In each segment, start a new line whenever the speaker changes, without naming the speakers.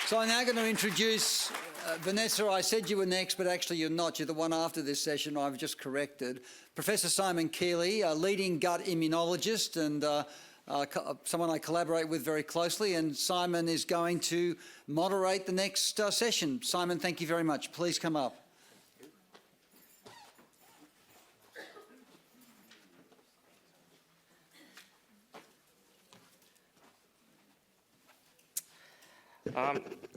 So I'm now going to introduce Vanessa. I said you were next, but actually you're not. You're the one after this session. I've just corrected. Professor Simon Keeley, a leading gut immunologist and someone I collaborate with very closely. And Simon is going to moderate the next session. Simon, thank you very much. Please come up.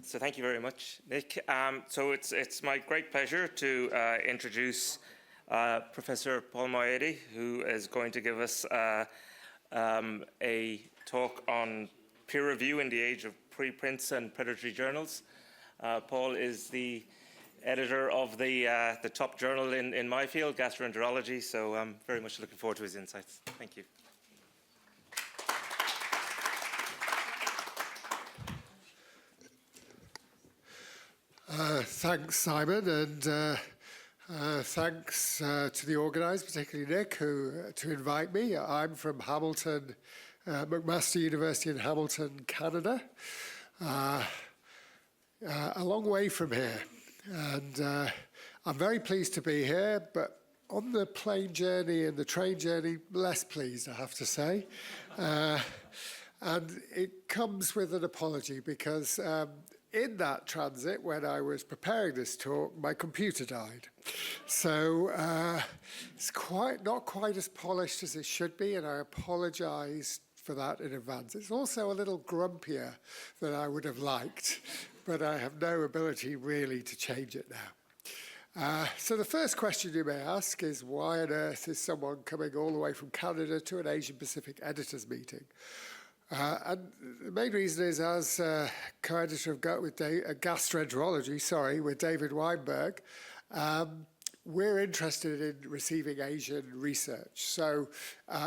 So thank you very much, Nick. So it's my great pleasure to introduce Professor Paul Moayyedi, who is going to give us a talk on peer review in the age of preprints and predatory journals. Paul is the editor of the top journal in my field, gastroenterology, so I'm very much looking forward to his insights. Thank you.
Thanks, Simon, and thanks to the organisers, particularly Nick, to invite me. I'm from Hamilton, McMaster University in Hamilton, Canada, a long way from here. And I'm very pleased to be here, but on the plane journey and the train journey, less pleased, I have to say. And it comes with an apology because in that transit, when I was preparing this talk, my computer died. So it's not quite as polished as it should be, and I apologise for that in advance. It's also a little grumpier than I would have liked, but I have no ability really to change it now. So the first question you may ask is, why on earth is someone coming all the way from Canada to an Asian Pacific editors meeting? And the main reason is, as co-editor of gastroenterology, with David Weinberg, we're interested in receiving Asian research. So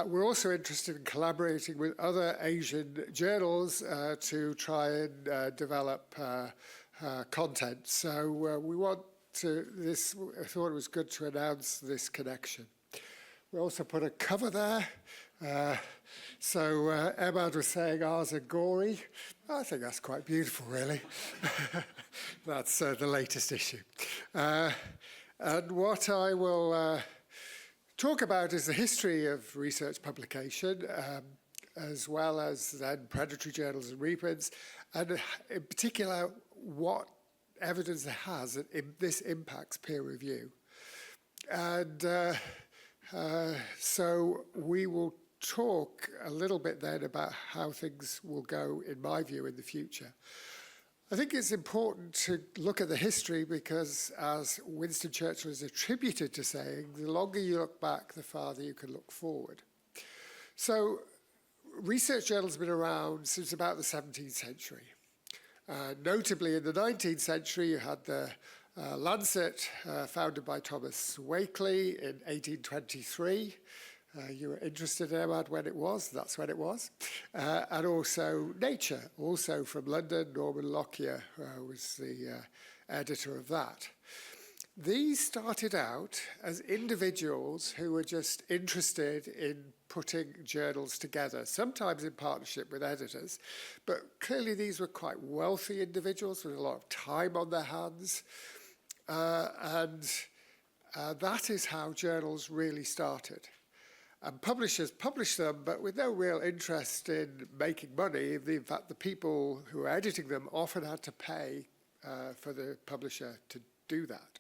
we're also interested in collaborating with other Asian journals to try and develop content. So we want to, I thought it was good to announce this connection. We also put a cover there. So Emad was saying ours are gory. I think that's quite beautiful, really. That's the latest issue. And what I will talk about is the history of research publication, as well as then predatory journals and reprints, and in particular, what evidence it has that this impacts peer review. And so we will talk a little bit then about how things will go, in my view, in the future. I think it's important to look at the history because, as Winston Churchill is attributed to saying, the longer you look back, the farther you can look forward. So research journals have been around since about the 17th century. Notably, in the 19th century, you had the Lancet, founded by Thomas Wakley in 1823. You were interested, Emad, when it was. That's when it was. And also Nature, also from London. Norman Lockyer was the editor of that. These started out as individuals who were just interested in putting journals together, sometimes in partnership with editors. But clearly these were quite wealthy individuals with a lot of time on their hands. And that is how journals really started. And publishers published them, but with no real interest in making money. In fact, the people who were editing them often had to pay for the publisher to do that.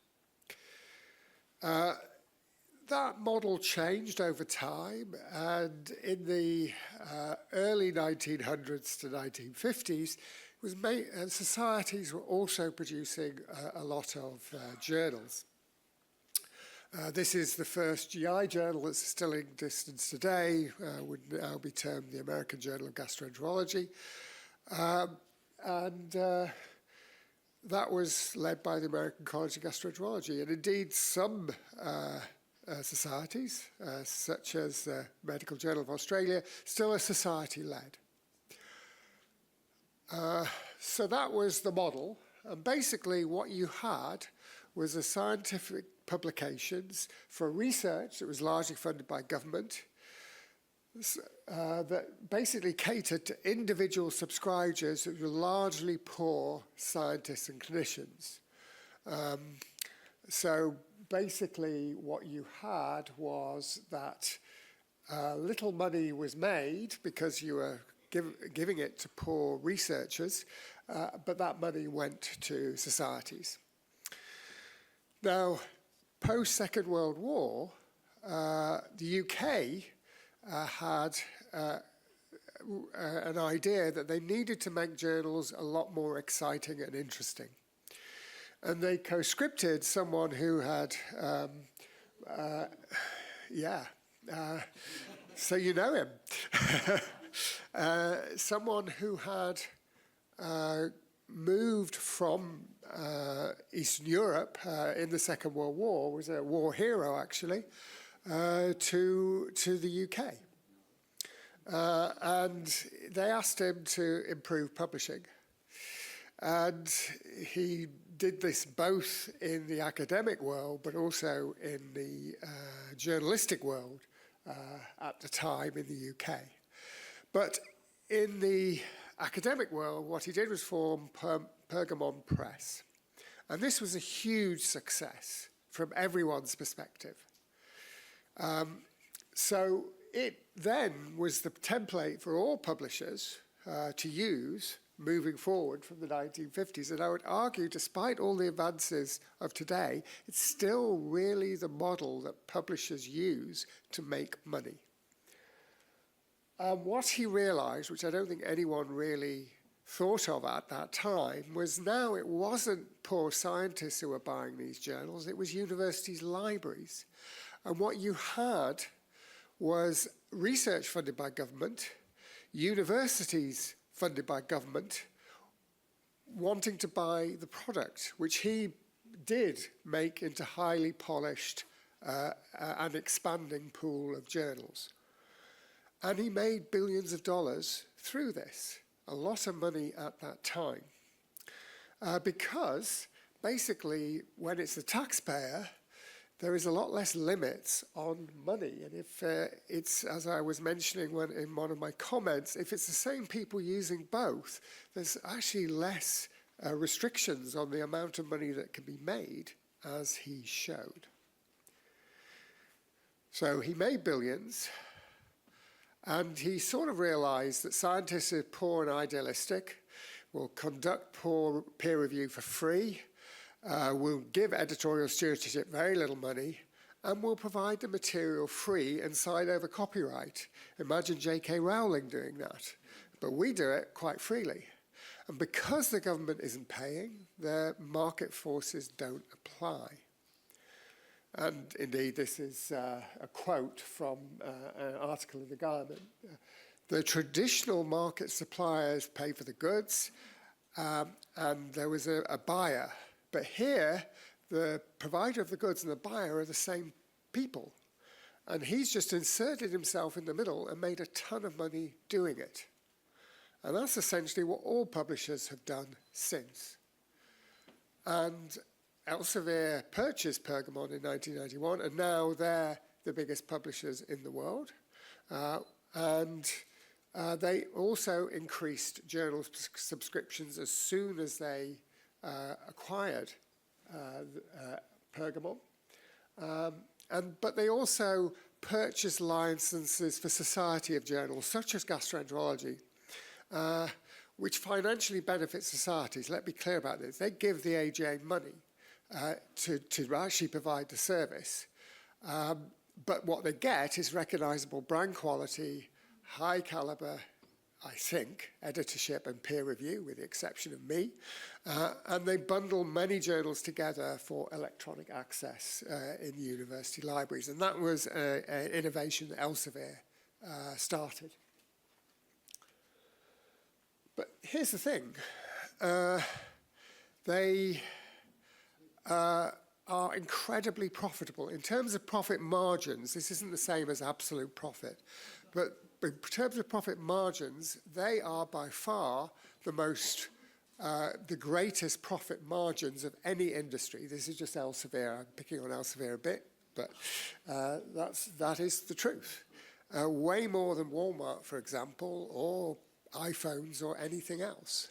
That model changed over time, and in the early 1900s to 1950s, societies were also producing a lot of journals. This is the first GI journal that's still in existence today, would now be termed the American Journal of Gastroenterology. That was led by the American College of Gastroenterology. And indeed, some societies, such as the Medical Journal of Australia, still are society-led. So that was the model. And basically, what you had was a scientific publications for research that was largely funded by government, that basically catered to individual subscribers who were largely poor scientists and clinicians. So basically what you had was that little money was made because you were giving it to poor researchers, but that money went to societies. Now, post-Second World War, the UK had an idea that they needed to make journals a lot more exciting and interesting. And they conscripted someone who had, so you know him, someone who had moved from Eastern Europe in the Second World War, was a war hero actually, to the UK. And they asked him to improve publishing. And he did this both in the academic world, but also in the journalistic world at the time in the UK. But in the academic world, what he did was form Pergamon Press. And this was a huge success from everyone's perspective. So it then was the template for all publishers to use moving forward from the 1950s. And I would argue, despite all the advances of today, it's still really the model that publishers use to make money. What he realized, which I don't think anyone really thought of at that time, was now it wasn't poor scientists who were buying these journals, it was universities' libraries. And what you had was research funded by government, universities funded by government, wanting to buy the product, which he did make into highly polished and expanding pool of journals. And he made billions of dollars through this, a lot of money at that time. Because basically, when it's the taxpayer, there is a lot less limits on money. And if it's, as I was mentioning in one of my comments, if it's the same people using both, there's actually less restrictions on the amount of money that can be made, as he showed. So he made billions, and he sort of realized that scientists are poor and idealistic, will conduct poor peer review for free, will give editorial stewardship very little money, and will provide the material free and sign over copyright. Imagine J.K. Rowling doing that. But we do it quite freely. And because the government isn't paying, the market forces don't apply. And indeed, this is a quote from an article in The Guardian. The traditional market suppliers pay for the goods, and there was a buyer. But here, the provider of the goods and the buyer are the same people. And he's just inserted himself in the middle and made a ton of money doing it. And that's essentially what all publishers have done since. And Elsevier purchased Pergamon in 1991, and now they're the biggest publishers in the world. They also increased journal subscriptions as soon as they acquired Pergamon. But they also purchased licenses for Society of Journals, such as Gastroenterology, which financially benefits societies. Let me be clear about this. They give the AJ money to actually provide the service. But what they get is recognizable brand quality, high caliber, I think, editorship and peer review, with the exception of me. And they bundle many journals together for electronic access in university libraries. And that was an innovation that Elsevier started. But here's the thing. They are incredibly profitable. In terms of profit margins, this isn't the same as absolute profit, but in terms of profit margins, they are by far the greatest profit margins of any industry. This is just Elsevier. I'm picking on Elsevier a bit, but that is the truth. way more than Walmart, for example, or iPhones or anything else.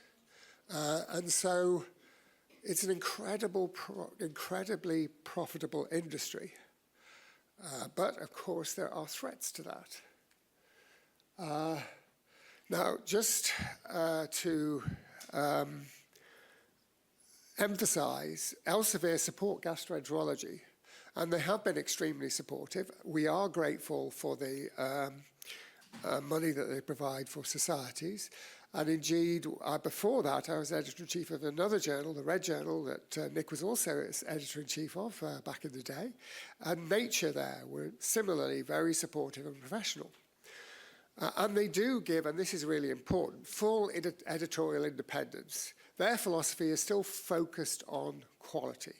And so it's an incredibly profitable industry. But of course, there are threats to that. Now, just to emphasize, Elsevier support gastroenterology, and they have been extremely supportive. We are grateful for the money that they provide for societies. And indeed, before that, I was editor-in-chief of another journal, the Red Journal, that Nick was also editor-in-chief of back in the day. And Nature there were similarly very supportive and professional. And they do give, and this is really important, full editorial independence. Their philosophy is still focused on quality.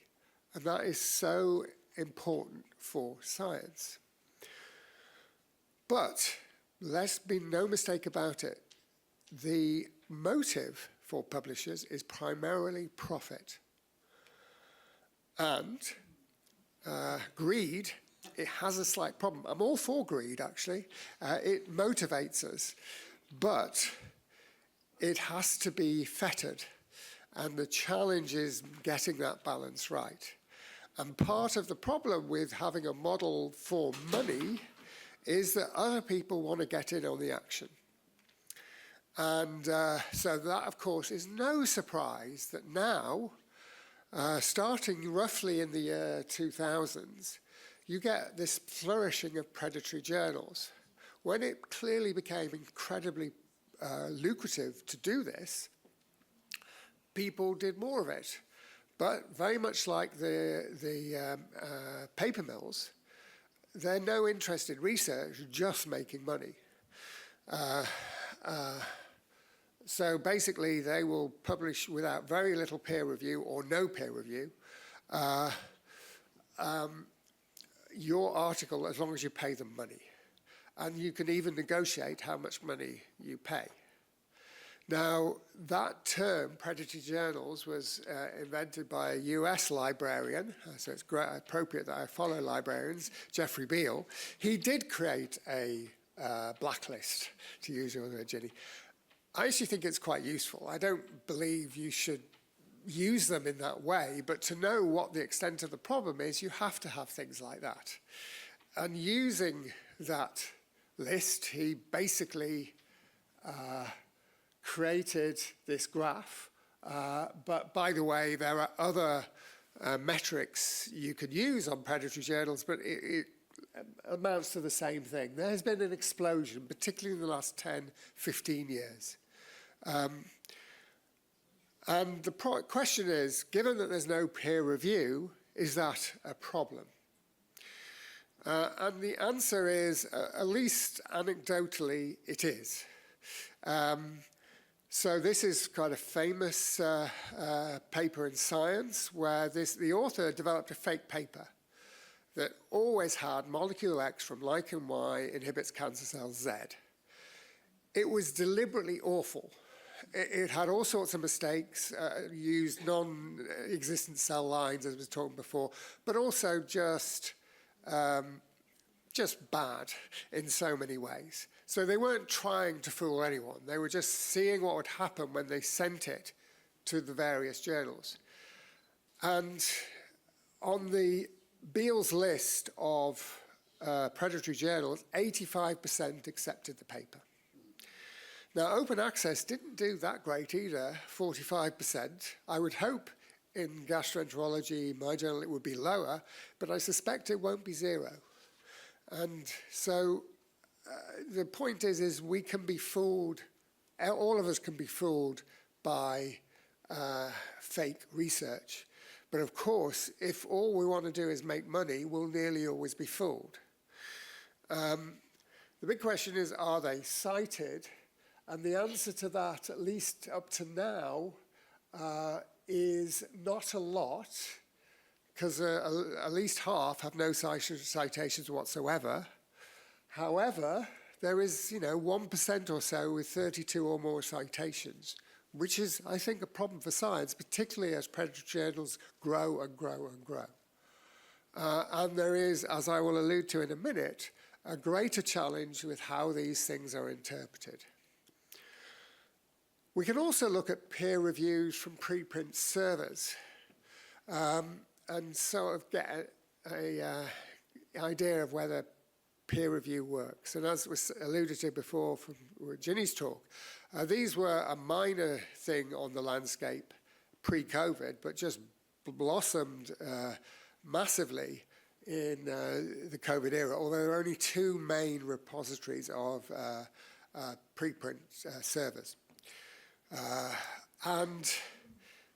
And that is so important for science. But let's be no mistake about it. The motive for publishers is primarily profit. And greed, it has a slight problem. I'm all for greed, actually. It motivates us. But it has to be fettered. And the challenge is getting that balance right. And part of the problem with having a model for money is that other people want to get in on the action. And so that, of course, is no surprise that now, starting roughly in the year 2000s, you get this flourishing of predatory journals. When it clearly became incredibly lucrative to do this, people did more of it. But very much like the paper mills, they're no interest in research, just making money. So basically, they will publish without very little peer review or no peer review your article as long as you pay them money. And you can even negotiate how much money you pay. Now, that term, predatory journals, was invented by a US librarian, so it's appropriate that I follow librarians, Jeffrey Beall. He did create a blacklist, to use your word, Jenny. I actually think it's quite useful. I don't believe you should use them in that way, but to know what the extent of the problem is, you have to have things like that. And using that list, he basically created this graph. But by the way, there are other metrics you can use on predatory journals, but it amounts to the same thing. There's been an explosion, particularly in the last 10, 15 years. And the question is, given that there's no peer review, is that a problem? And the answer is, at least anecdotally, it is. So this is quite a famous paper in Science where the author developed a fake paper that always had molecule X from lichen Y inhibits cancer cell Z. It was deliberately awful. It had all sorts of mistakes, used non-existent cell lines, as was talked before, but also just bad in so many ways. So they weren't trying to fool anyone. They were just seeing what would happen when they sent it to the various journals. And on the Beall's list of predatory journals, 85% accepted the paper. Now, open access didn't do that great either, 45%. I would hope in gastroenterology, my journal, it would be lower, but I suspect it won't be zero. And so the point is we can be fooled, all of us can be fooled by fake research. But of course, if all we want to do is make money, we'll nearly always be fooled. The big question is, are they cited? And the answer to that, at least up to now, is not a lot, because at least half have no citations whatsoever. However, there is 1% or so with 32 or more citations, which is, I think, a problem for science, particularly as predatory journals grow and grow and grow. And there is, as I will allude to in a minute, a greater challenge with how these things are interpreted. We can also look at peer reviews from preprint servers and sort of get an idea of whether peer review works. And as was alluded to before from Ginny's talk, these were a minor thing on the landscape pre-COVID, but just blossomed massively in the COVID era, although there are only two main repositories of preprint servers. And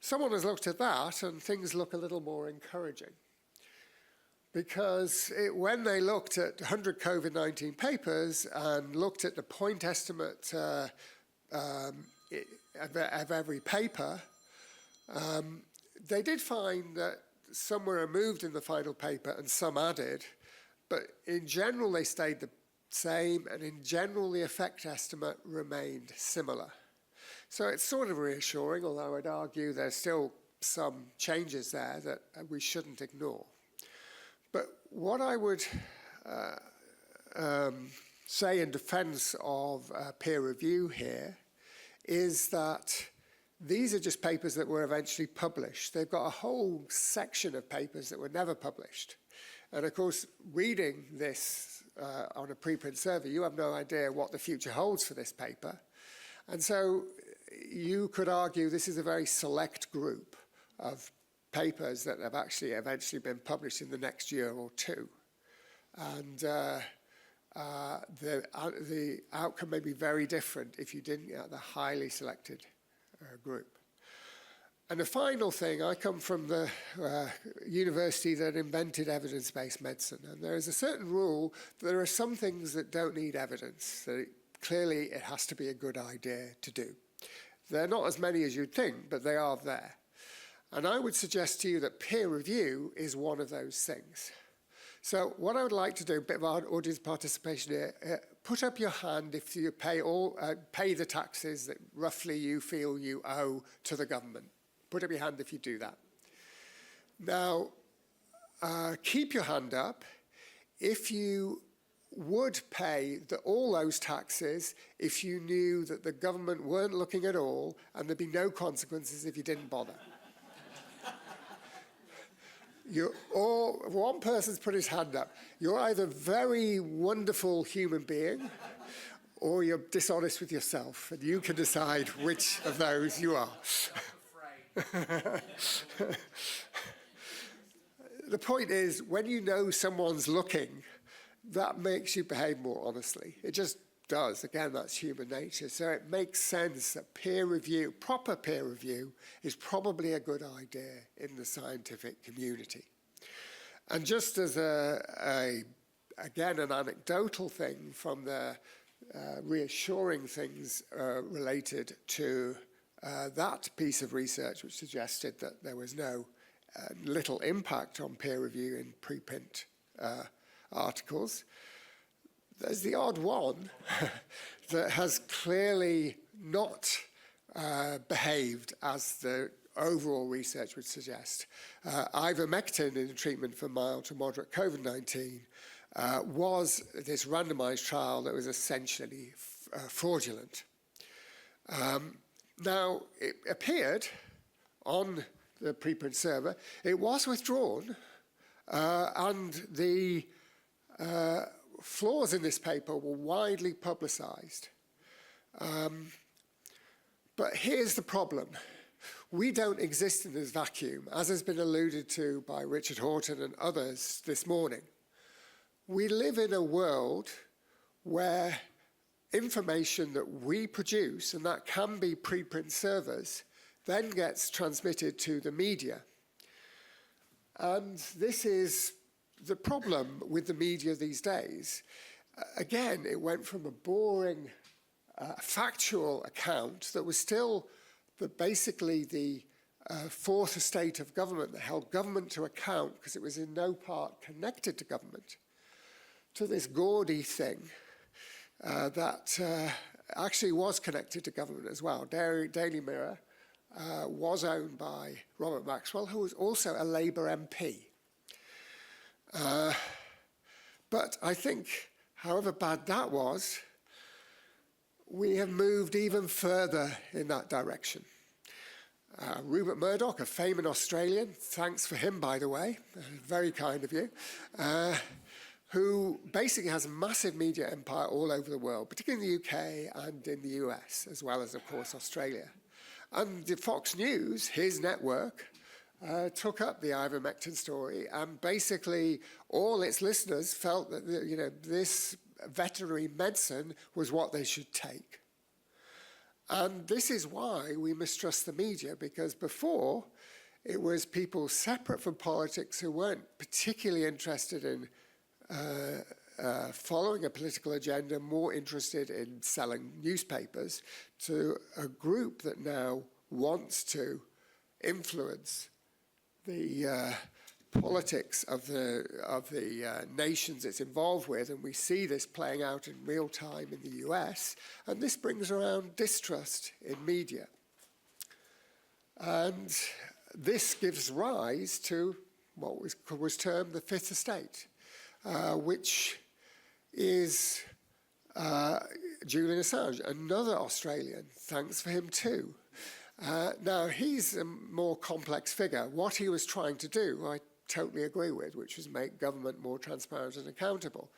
someone has looked at that and things look a little more encouraging. Because when they looked at 100 COVID-19 papers and looked at the point estimate of every paper, they did find that some were removed in the final paper and some added, but in general they stayed the same, and in general the effect estimate remained similar. So it's sort of reassuring, although I'd argue there's still some changes there that we shouldn't ignore. But what I would say in defense of peer review here is that these are just papers that were eventually published. They've got a whole section of papers that were never published. And of course, reading this on a preprint server, you have no idea what the future holds for this paper. And so you could argue this is a very select group of papers that have actually eventually been published in the next year or two. And the outcome may be very different if you didn't get the highly selected group. And the final thing, I come from the university that invented evidence-based medicine, and there is a certain rule that there are some things that don't need evidence, that clearly it has to be a good idea to do. They're not as many as you'd think, but they are there. And I would suggest to you that peer review is one of those things. So what I would like to do, a bit of audience participation here, put up your hand if you pay the taxes that roughly you feel you owe to the government. Put up your hand if you do that. Now, keep your hand up if you would pay all those taxes if you knew that the government weren't looking at all and there'd be no consequences if you didn't bother. One person's put his hand up. You're either a very wonderful human being or you're dishonest with yourself, and you can decide which of those you are. The point is, when you know someone's looking, that makes you behave more honestly. It just does. Again, that's human nature. So it makes sense that peer review, proper peer review, is probably a good idea in the scientific community. And just as again, an anecdotal thing from the reassuring things related to that piece of research, which suggested that there was little impact on peer review in preprint articles. There's the odd one that has clearly not behaved as the overall research would suggest. Ivermectin in the treatment for mild to moderate COVID-19 was this randomized trial that was essentially fraudulent. Now, it appeared on the preprint server, it was withdrawn, and the flaws in this paper were widely publicized. But here's the problem. We don't exist in this vacuum, as has been alluded to by Richard Horton and others this morning. We live in a world where information that we produce, and that can be preprint servers, then gets transmitted to the media. And this is the problem with the media these days. Again, it went from a boring, factual account that was still basically the fourth estate of government that held government to account because it was in no part connected to government, to this gaudy thing that actually was connected to government as well. Daily Mirror was owned by Robert Maxwell, who was also a Labour MP. But I think however bad that was, we have moved even further in that direction. Rupert Murdoch, a famous Australian, thanks for him, by the way, very kind of you, who basically has a massive media empire all over the world, particularly in the UK and in the US, as well as, of course, Australia. And the Fox News, his network, took up the ivermectin story, and basically all its listeners felt that this veterinary medicine was what they should take. And this is why we mistrust the media, because before it was people separate from politics who weren't particularly interested in following a political agenda, more interested in selling newspapers, to a group that now wants to influence the politics of the nations it's involved with, and we see this playing out in real time in the US, and this brings around distrust in media. And this gives rise to what was termed the Fifth Estate, which is Julian Assange, another Australian. Thanks for him too. Now, he's a more complex figure. What he was trying to do, I totally agree with, which was make government more transparent and accountable.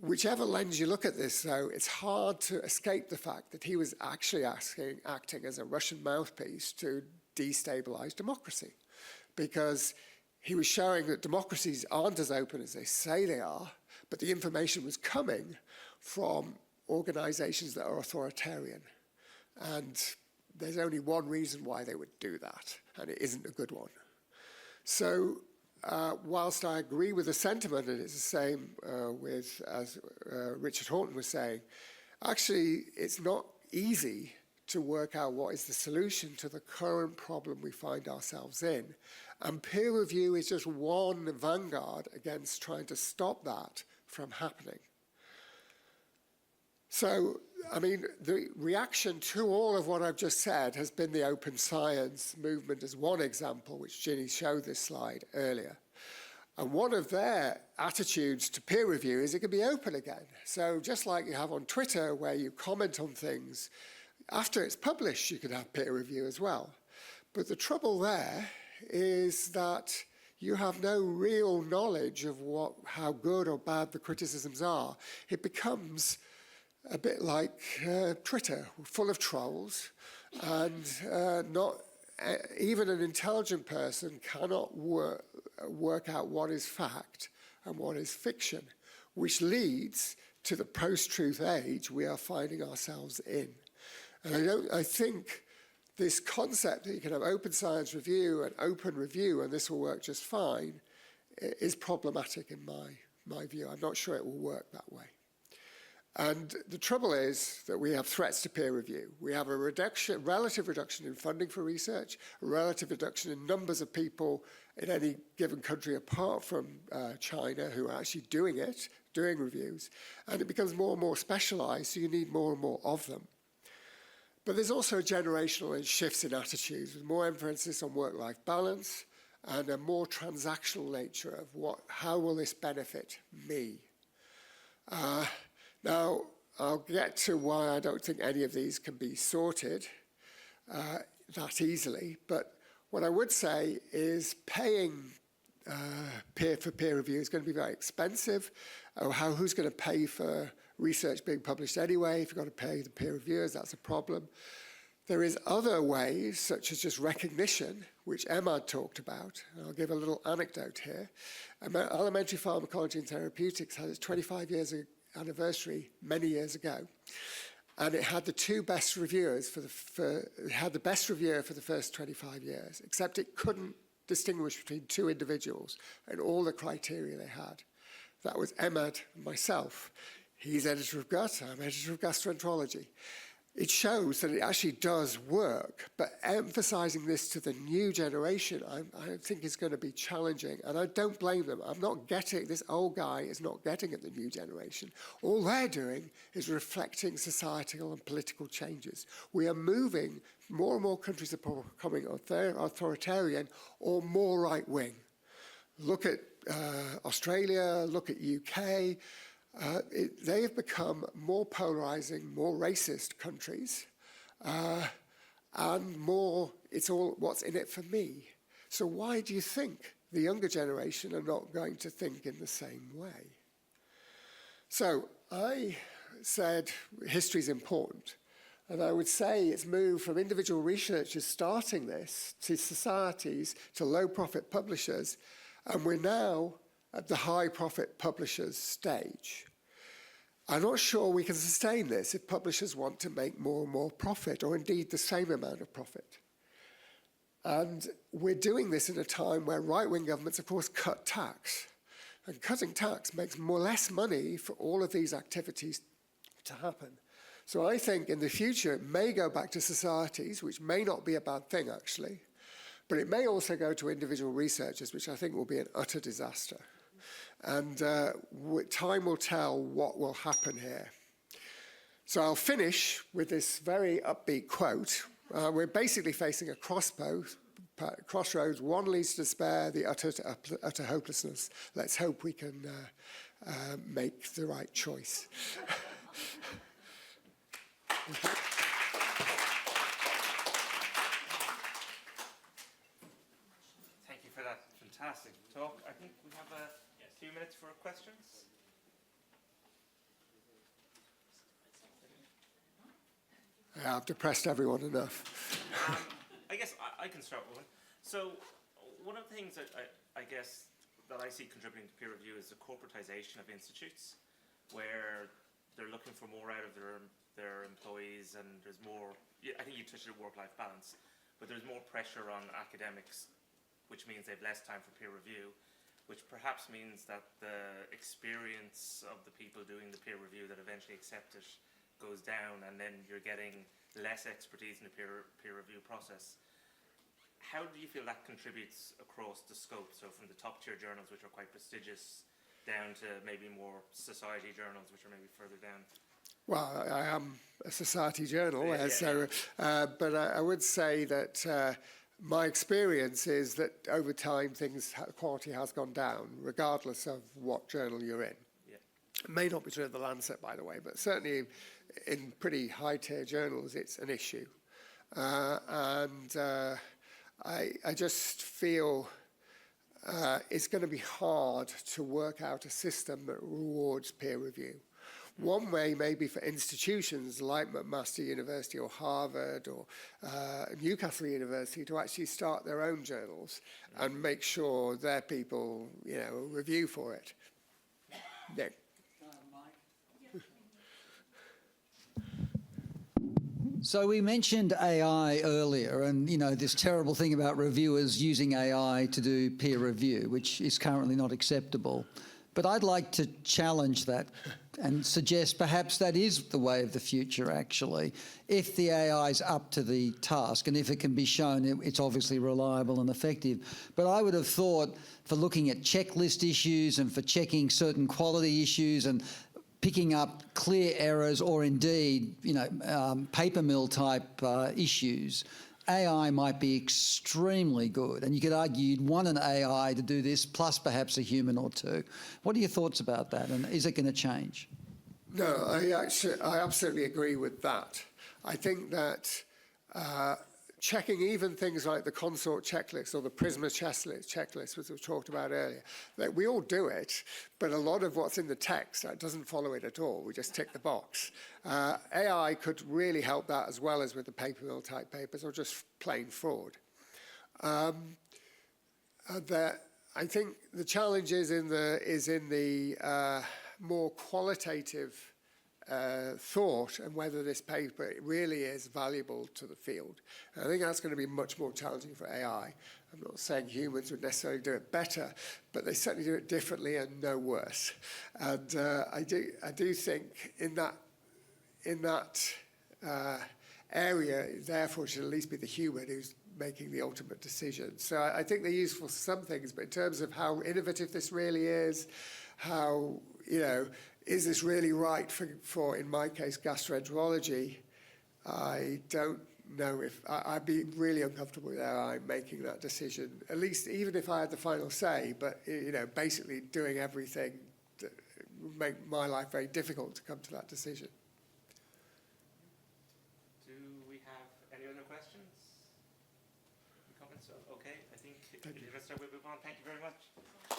Whichever lens you look at this, though, it's hard to escape the fact that he was actually acting as a Russian mouthpiece to destabilize democracy, because he was showing that democracies aren't as open as they say they are, but the information was coming from organizations that are authoritarian. And there's only one reason why they would do that, and it isn't a good one. So whilst I agree with the sentiment, and it's the same as Richard Horton was saying, actually it's not easy to work out what is the solution to the current problem we find ourselves in. And peer review is just one vanguard against trying to stop that from happening. So, I mean, the reaction to all of what I've just said has been the open science movement as one example, which Ginny showed this slide earlier. And one of their attitudes to peer review is it can be open again. So just like you have on Twitter, where you comment on things, after it's published, you can have peer review as well. But the trouble there is that you have no real knowledge of how good or bad the criticisms are. It becomes a bit like Twitter, full of trolls, and not even an intelligent person cannot work out what is fact and what is fiction, which leads to the post-truth age we are finding ourselves in. And I think this concept that you can have open science review and open review and this will work just fine is problematic in my view. I'm not sure it will work that way. And the trouble is that we have threats to peer review. We have a relative reduction in funding for research, a relative reduction in numbers of people in any given country apart from China who are actually doing reviews, and it becomes more and more specialized, so you need more and more of them. But there's also generational shifts in attitudes, with more emphasis on work-life balance and a more transactional nature of how will this benefit me? Now, I'll get to why I don't think any of these can be sorted that easily, but what I would say is paying for peer review is going to be very expensive. Who's going to pay for research being published anyway? If you've got to pay the peer reviewers, that's a problem. There is other ways, such as just recognition, which Emad talked about. I'll give a little anecdote here. Elementary Pharmacology and Therapeutics had its 25 years anniversary many years ago, and it had the two best reviewers it had the best reviewer for the first 25 years, except it couldn't distinguish between two individuals and all the criteria they had. That was Emad and myself. He's editor of Gut, I'm editor of Gastroenterology. It shows that it actually does work, but emphasizing this to the new generation, I think is going to be challenging, and I don't blame them. This old guy is not getting at the new generation. All they're doing is reflecting societal and political changes. We are moving, more and more countries are becoming authoritarian or more right-wing. Look at Australia, look at UK. they have become more polarizing, more racist countries, and more, it's all what's in it for me. So why do you think the younger generation are not going to think in the same way? So I said history is important. And I would say it's moved from individual researchers starting this to societies to low-profit publishers, and we're now at the high-profit publishers stage. I'm not sure we can sustain this if publishers want to make more and more profit, or indeed the same amount of profit. And we're doing this in a time where right-wing governments, of course, cut tax. And cutting tax makes less money for all of these activities to happen. So I think in the future, it may go back to societies, which may not be a bad thing, actually, but it may also go to individual researchers, which I think will be an utter disaster. And time will tell what will happen here. So I'll finish with this very upbeat quote. We're basically facing a crossroads. One leads to despair, the utter hopelessness. Let's hope we can make the right choice.
Thank you for that fantastic talk. I think we have a few minutes for questions.
Yeah, I've depressed everyone enough.
I guess I can start with one. So one of the things that I guess that I see contributing to peer review is the corporatization of institutes, where they're looking for more out of their employees, and there's more, I think you touched on work-life balance, but there's more pressure on academics, which means they have less time for peer review, which perhaps means that the experience of the people doing the peer review that eventually accept it goes down, and then you're getting less expertise in the peer review process. How do you feel that contributes across the scope? So from the top tier journals, which are quite prestigious, down to maybe more society journals, which are maybe further down?
Well, I am a society journal, but I would say that my experience is that over time quality has gone down, regardless of what journal you're in.
Yeah.
It may not be true of the Lancet, by the way, but certainly in pretty high-tier journals, it's an issue. I just feel it's going to be hard to work out a system that rewards peer review. One way may be for institutions like McMaster University or Harvard or Newcastle University to actually start their own journals and make sure their people, review for it. Nick.
So we mentioned AI earlier, and this terrible thing about reviewers using AI to do peer review, which is currently not acceptable. But I'd like to challenge that and suggest perhaps that is the way of the future, actually, if the AI is up to the task and if it can be shown it's obviously reliable and effective. But I would have thought for looking at checklist issues and for checking certain quality issues and picking up clear errors or indeed, paper mill type issues, AI might be extremely good, and you could argue you'd want an AI to do this, plus perhaps a human or two. What are your thoughts about that, and is it going to change?
No, I absolutely agree with that. I think that checking even things like the consort checklist or the Prisma checklist, which we talked about earlier, that we all do it, but a lot of what's in the text doesn't follow it at all. We just tick the box. AI could really help that as well as with the paper mill type papers or just plain fraud. I think the challenge is in the more qualitative thought and whether this paper really is valuable to the field. And I think that's going to be much more challenging for AI. I'm not saying humans would necessarily do it better, but they certainly do it differently and no worse. And I do think in that area, therefore, it should at least be the human who's making the ultimate decision. So I think they're useful for some things, but in terms of how innovative this really is, how, is this really right for, in my case, gastroenterology? I don't know if I'd be really uncomfortable with AI making that decision, at least even if I had the final say, but, basically doing everything would make my life very difficult to come to that decision.
Do we have any other questions? Comments? Okay, I think in the rest we'll move on. Thank you very much.